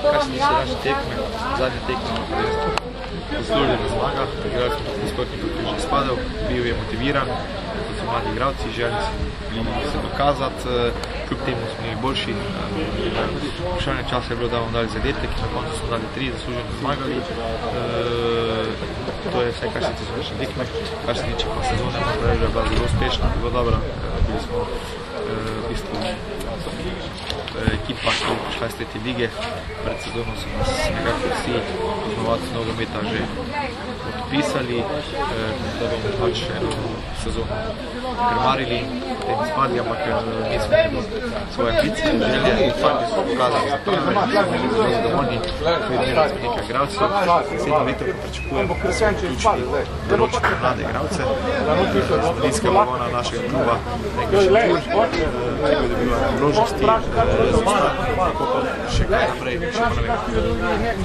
Kar se tiče naše tekme, zadnje tekme zaslužena zmaga, igrali smo proti Športniku, ki je že spadal, bil je motiviran, to so mladi igralci, želeli bili se dokazati, kljub temu smo bili boljši. Vprašanje časa je bilo, da bomo dali zadetek, na koncu smo dali 3, zasluženo zmagali. To je vse, kar se tiče naše tekme. Kar se tiče pa sezone, moram reči, da je bila zelo uspešna, zelo dobra. Bili smo v bistvu ekipa, ki je prišla iz 3. lige. Pred sezono so nas nekako vsi poznavalci nogometa že odpisali, da bomo pač eno sezono krmarili, potem izpadli, ampak mi smo imeli svoje ambicije, želje, fanti so pokazali za to, da smo zelo zadovoljni, imeli smo nekaj igralcev, 7 leto pričakujemo, da smo vključili določene mlade igralce, z mladinskega vagona našega kluba, nekaj še tur, ki bo dobila priložnosti, tako pa še kaj naprej, še pa ne vem.